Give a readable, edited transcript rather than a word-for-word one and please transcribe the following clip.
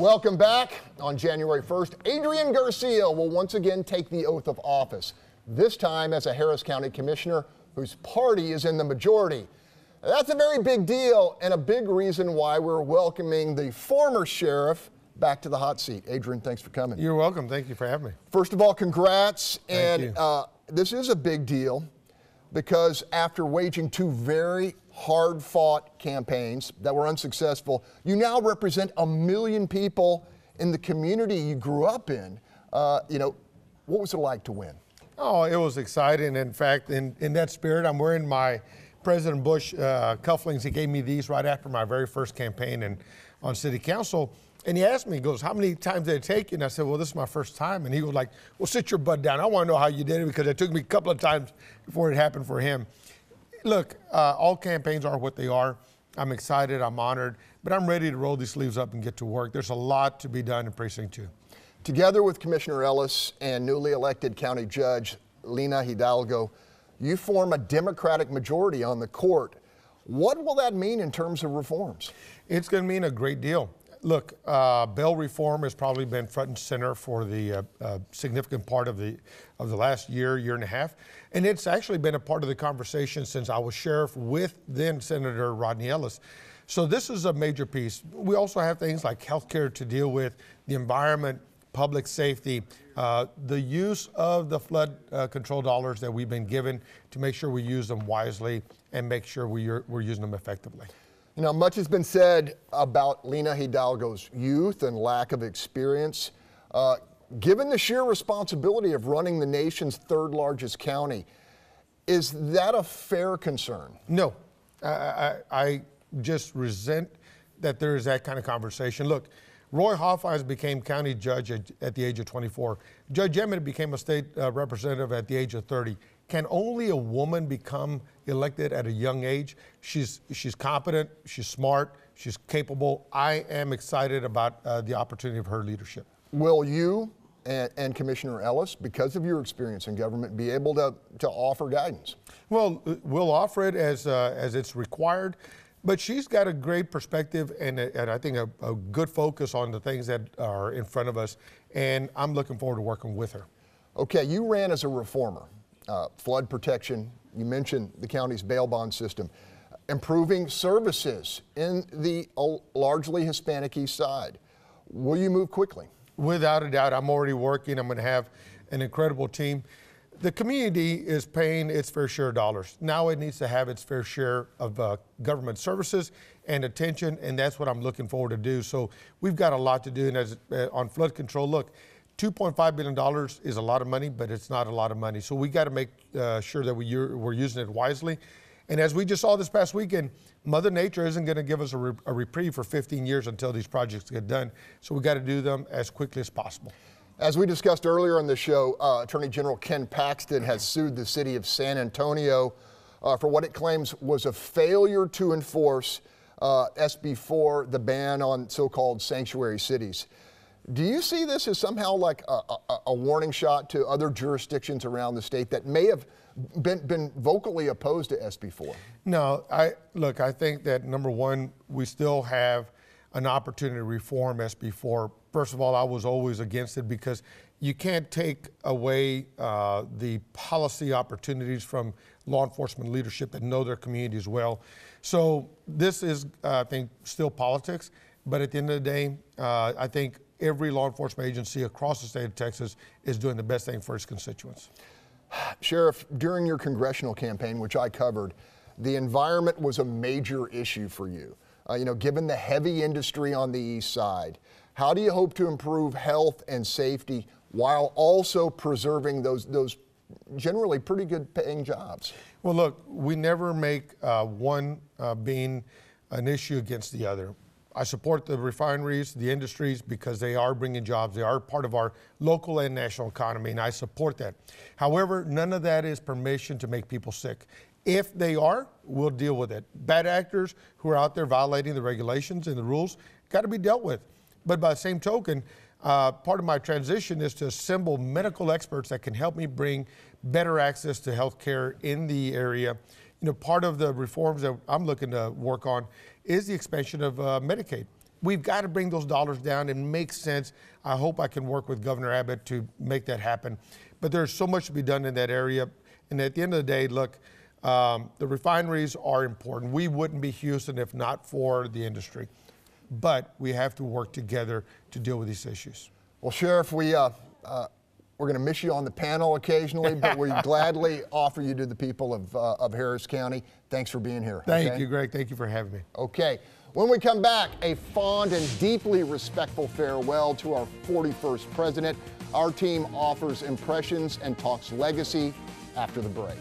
Welcome back. On January 1st, Adrian Garcia will once again take the oath of office, this time as a Harris County Commissioner whose party is in the majority. That's a very big deal and a big reason why we're welcoming the former sheriff back to the hot seat. Adrian, thanks for coming. You're welcome. Thank you for having me. First of all, congrats. Thank you. This is a big deal because after waging two very hard-fought campaigns that were unsuccessful, you now represent 1 million people in the community you grew up in. What was it like to win? Oh, it was exciting. In fact, in that spirit, I'm wearing my President Bush cufflinks. He gave me these right after my very first campaign on city council. And he asked me, he goes, how many times did it take you? And I said, well, this is my first time. And he was like, well, sit your butt down. I want to know how you did it because it took me a couple of times before it happened for him. Look, all campaigns are what they are. I'm excited, I'm honored, but I'm ready to roll these sleeves up and get to work. There's a lot to be done in Precinct 2. Together with Commissioner Ellis and newly elected County Judge Lina Hidalgo, you form a Democratic majority on the court. What will that mean in terms of reforms? It's going to mean a great deal. Look, bail reform has probably been front and center for the significant part of the last year and a half. And it's actually been a part of the conversation since I was sheriff with then Senator Rodney Ellis. So this is a major piece. We also have things like healthcare to deal with, the environment, public safety, the use of the flood control dollars that we've been given to make sure we use them wisely and make sure we're using them effectively. You know, much has been said about Lina Hidalgo's youth and lack of experience. Given the sheer responsibility of running the nation's third largest county, is that a fair concern? No, I just resent that there is that kind of conversation. Look, Roy Hoffines became county judge at the age of 24. Judge Emmett became a state representative at the age of 30. Can only a woman become elected at a young age? She's competent, she's smart, she's capable. I am excited about the opportunity of her leadership. Will you and Commissioner Ellis, because of your experience in government, be able to offer guidance? Well, we'll offer it as it's required, but she's got a great perspective and I think a good focus on the things that are in front of us, and I'm looking forward to working with her. Okay, you ran as a reformer. Flood protection, you mentioned the county's bail bond system, improving services in the largely Hispanic East Side. Will you move quickly? Without a doubt, I'm already working. I'm going to have an incredible team. The community is paying its fair share of dollars. Now it needs to have its fair share of government services and attention, and that's what I'm looking forward to do. So we've got a lot to do. And on flood control, look, $2.5 billion is a lot of money, but it's not a lot of money. So we got to make sure that we're using it wisely. And as we just saw this past weekend, Mother Nature isn't going to give us a reprieve for 15 years until these projects get done. So we got to do them as quickly as possible. As we discussed earlier on the show, Attorney General Ken Paxton has sued the city of San Antonio for what it claims was a failure to enforce SB 4, the ban on so-called sanctuary cities. Do you see this as somehow like a warning shot to other jurisdictions around the state that may have been vocally opposed to SB 4? No, I think that number one, we still have an opportunity to reform SB 4. First of all, I was always against it because you can't take away the policy opportunities from law enforcement leadership that know their communities well. So this is, I think, still politics. But at the end of the day, I think every law enforcement agency across the state of Texas is doing the best thing for its constituents. Sheriff, during your congressional campaign, which I covered, the environment was a major issue for you. Given the heavy industry on the east side, how do you hope to improve health and safety while also preserving those generally pretty good paying jobs? Well, look, we never make one being an issue against the other. I support the refineries, the industries, because they are bringing jobs. They are part of our local and national economy, and I support that. However, none of that is permission to make people sick. If they are, we'll deal with it. Bad actors who are out there violating the regulations and the rules got to be dealt with. But by the same token, part of my transition is to assemble medical experts that can help me bring better access to health care in the area. Part of the reforms that I'm looking to work on is the expansion of Medicaid. we've got to bring those dollars down. It makes sense. I hope I can work with Governor Abbott to make that happen. But there's so much to be done in that area. And at the end of the day, look, the refineries are important. We wouldn't be Houston if not for the industry. But we have to work together to deal with these issues. Well, Sheriff, we're going to miss you on the panel occasionally, but we gladly offer you to the people of Harris County. Thanks for being here. Thank you, Greg. Thank you for having me. Okay. When we come back, a fond and deeply respectful farewell to our 41st president. Our team offers impressions and talks legacy after the break.